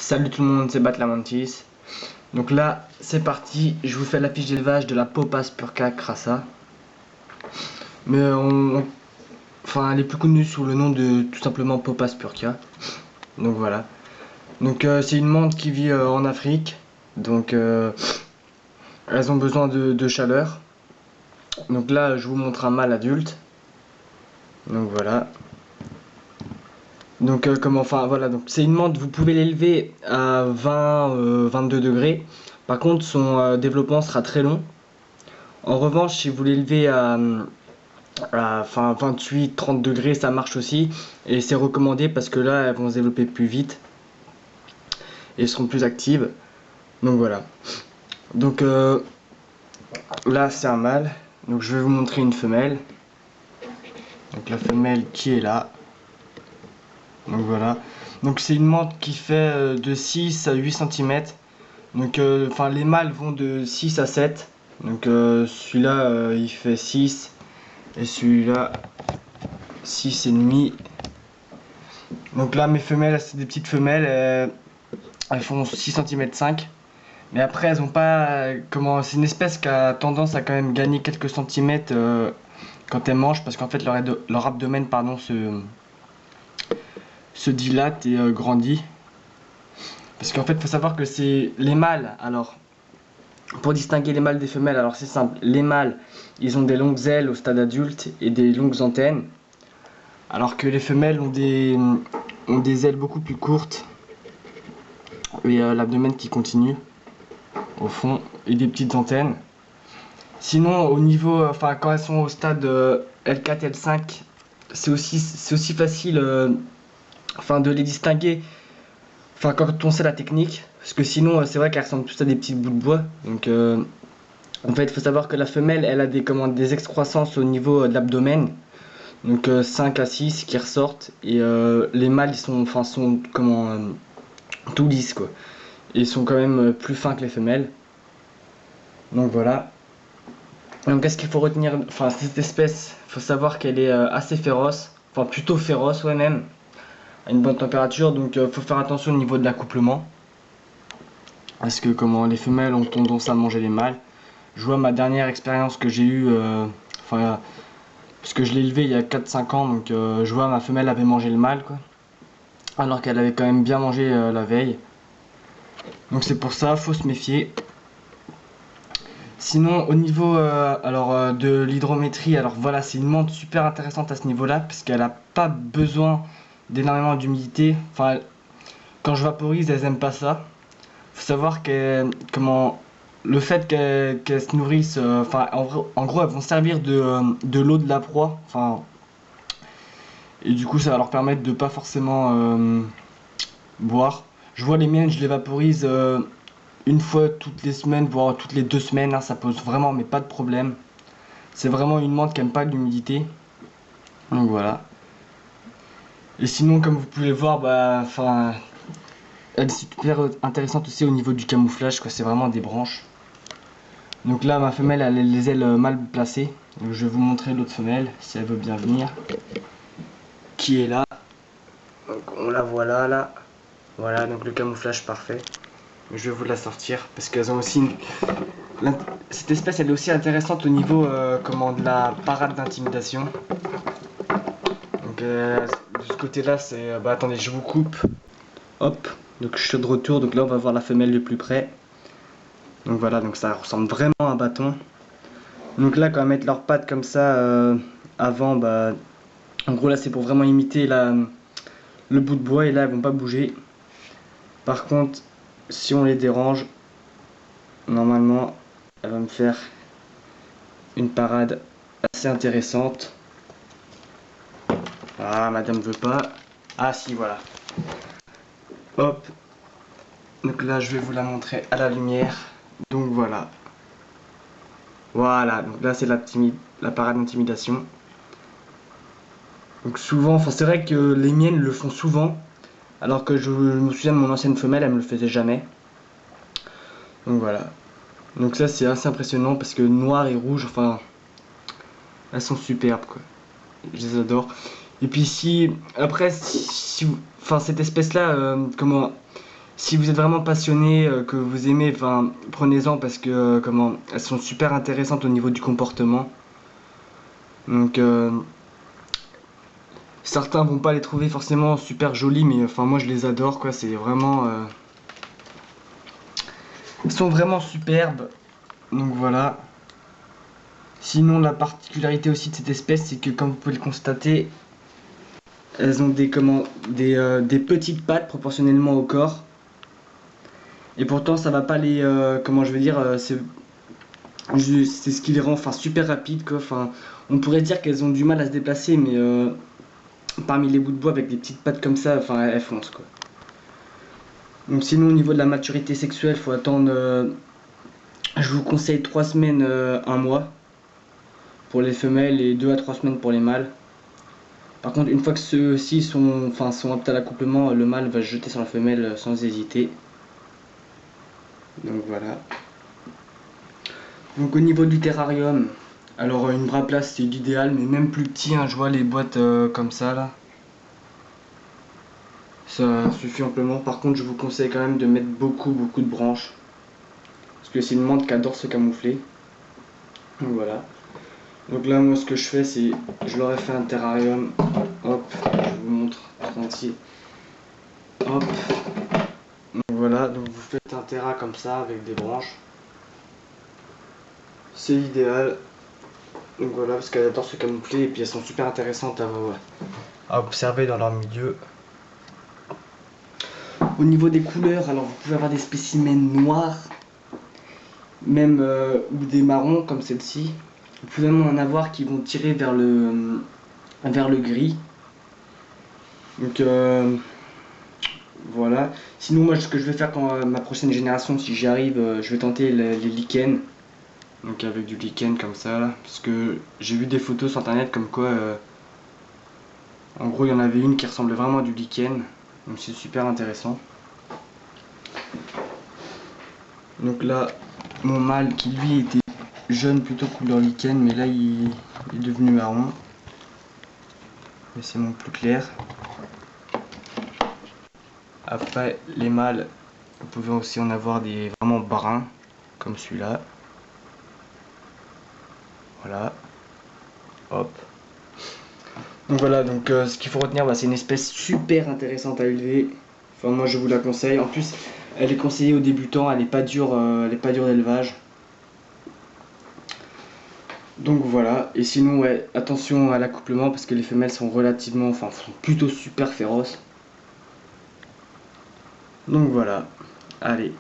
Salut tout le monde, c'est Batlamantis. Donc là, c'est parti, je vous fais la fiche d'élevage de la Popas Purca Crassa. Mais enfin, elle est plus connue sous le nom de tout simplement Popas Purca. Donc voilà. Donc c'est une mante qui vit en Afrique. Donc elles ont besoin de chaleur. Donc là, je vous montre un mâle adulte. Donc voilà. Donc enfin voilà, donc c'est une menthe, vous pouvez l'élever à 22 degrés. Par contre, son développement sera très long. En revanche, si vous l'élevez à 28-30 degrés, ça marche aussi. Et c'est recommandé parce que là, elles vont se développer plus vite et seront plus actives. Donc voilà. Donc là, c'est un mâle. Donc je vais vous montrer une femelle. Donc la femelle qui est là. Donc voilà. Donc c'est une menthe qui fait de 6 à 8 cm. Donc les mâles vont de 6 à 7. Donc celui-là il fait 6 et celui-là 6 et demi. Donc là mes femelles, c'est des petites femelles, elles font 6 cm 5. Mais après elles ont pas c'est une espèce qui a tendance à quand même gagner quelques centimètres quand elles mangent, parce qu'en fait leur abdomen se dilate et grandit. Parce qu'en fait, il faut savoir que c'est les mâles. Alors, pour distinguer les mâles des femelles, alors c'est simple. Les mâles, ils ont des longues ailes au stade adulte et des longues antennes. Alors que les femelles ont des ailes beaucoup plus courtes. Et l'abdomen qui continue au fond et des petites antennes. Sinon, au niveau, quand elles sont au stade L4, L5, c'est aussi facile de les distinguer. Enfin, quand on sait la technique, parce que sinon, c'est vrai qu'elles ressemblent tous à des petits bouts de bois. Donc, en fait, il faut savoir que la femelle, elle a des excroissances au niveau de l'abdomen. Donc, 5 à 6 qui ressortent. Et les mâles, ils sont tout lisses, quoi. Et ils sont quand même plus fins que les femelles. Donc, voilà. Donc, qu'est-ce qu'il faut retenir? Enfin, cette espèce, il faut savoir qu'elle est assez féroce. Enfin, plutôt féroce, ouais, même. À une bonne température, donc faut faire attention au niveau de l'accouplement, parce que les femelles ont tendance à manger les mâles. Je vois ma dernière expérience que j'ai eue, parce que je l'ai élevé il y a 4-5 ans, donc je vois ma femelle avait mangé le mâle, quoi, alors qu'elle avait quand même bien mangé la veille. Donc c'est pour ça, faut se méfier. Sinon au niveau de l'hydrométrie, alors voilà, c'est une menthe super intéressante à ce niveau-là, parce qu'elle n'a pas besoin d'énormément d'humidité. Enfin, quand je vaporise, elles aiment pas ça. Faut savoir le fait qu'elles se nourrissent, en gros, elles vont servir de l'eau de la proie. Et du coup, ça va leur permettre de pas forcément boire. Je vois les miennes, je les vaporise une fois toutes les semaines, voire toutes les 2 semaines. Hein, ça pose vraiment, mais pas de problème. C'est vraiment une menthe qui aime pas l'humidité. Donc voilà. Et sinon, comme vous pouvez le voir, elle est super intéressante aussi au niveau du camouflage, quoi. C'est vraiment des branches. Donc là, ma femelle, elle a les ailes mal placées. Donc je vais vous montrer l'autre femelle, si elle veut bien venir. Qui est là. Donc on la voit là. Voilà, donc le camouflage parfait. Je vais vous la sortir, parce qu'elles ont aussi cette espèce, elle est aussi intéressante au niveau de la parade d'intimidation. Donc de ce côté-là, c'est... attendez, je vous coupe. Hop, donc je suis de retour, donc là on va voir la femelle de plus près. Donc voilà, donc ça ressemble vraiment à un bâton. Donc là quand elles mettent leurs pattes comme ça avant, en gros là c'est pour vraiment imiter le bout de bois, et là elles vont pas bouger. Par contre, si on les dérange, normalement elle va me faire une parade assez intéressante. Ah, madame veut pas. Ah si, voilà. Hop. Donc là je vais vous la montrer à la lumière. Donc voilà. Voilà, donc là c'est la parade d'intimidation. Donc souvent, c'est vrai que les miennes le font souvent, alors que je me souviens de mon ancienne femelle, elle me le faisait jamais. Donc voilà. Donc ça c'est assez impressionnant, parce que noir et rouge, elles sont superbes, quoi. Je les adore. Et puis après, cette espèce là, Si vous êtes vraiment passionné, que vous aimez, enfin, prenez-en parce que comment, elles sont super intéressantes au niveau du comportement. Donc certains vont pas les trouver forcément super jolies, mais enfin moi je les adore quoi. C'est vraiment, elles sont vraiment superbes. Donc voilà. Sinon la particularité aussi de cette espèce, c'est que comme vous pouvez le constater, elles ont des petites pattes proportionnellement au corps. Et pourtant ça va pas les, comment je veux dire, c'est ce qui les rend enfin super rapides quoi. Enfin, on pourrait dire qu'elles ont du mal à se déplacer, mais parmi les bouts de bois avec des petites pattes comme ça, enfin elles foncent quoi. Donc sinon au niveau de la maturité sexuelle, faut attendre, je vous conseille 3 semaines, 1 mois pour les femelles et 2 à 3 semaines pour les mâles. Par contre, une fois que ceux-ci sont aptes à l'accouplement, le mâle va se jeter sur la femelle sans hésiter. Donc voilà. Donc au niveau du terrarium, alors une bras place c'est l'idéal, mais même plus petit, hein, je vois les boîtes comme ça là. Ça suffit amplement. Par contre, je vous conseille quand même de mettre beaucoup de branches. Parce que c'est une menthe qui adore se camoufler. Donc voilà. Donc là, moi, ce que je fais, c'est je leur ai fait un terrarium. Hop, je vous montre tout entier. Hop. Donc voilà, donc vous faites un terra comme ça avec des branches. C'est idéal. Donc voilà, parce qu'elles adorent se camoufler et puis elles sont super intéressantes à observer dans leur milieu. Au niveau des couleurs, alors vous pouvez avoir des spécimens noirs, même ou des marrons comme celle-ci. Vous pouvez même en avoir qui vont tirer vers le gris. Donc voilà. Sinon moi ce que je vais faire quand ma prochaine génération, si j'y arrive, je vais tenter les lichens. Donc avec du lichen comme ça là. Parce que j'ai vu des photos sur internet comme quoi en gros il y en avait une qui ressemblait vraiment à du lichen. Donc c'est super intéressant. Donc là mon mâle qui lui était jaune plutôt couleur lichen, mais là il est devenu marron. Mais c'est mon plus clair. Après les mâles, vous pouvez aussi en avoir des vraiment bruns comme celui-là. Voilà. Hop. Donc voilà, donc ce qu'il faut retenir, c'est une espèce super intéressante à élever. Enfin moi je vous la conseille. En plus elle est conseillée aux débutants, elle n'est pas dure, d'élevage. Donc voilà, et sinon ouais, attention à l'accouplement parce que les femelles sont relativement, enfin sont plutôt super féroces. Donc voilà, allez.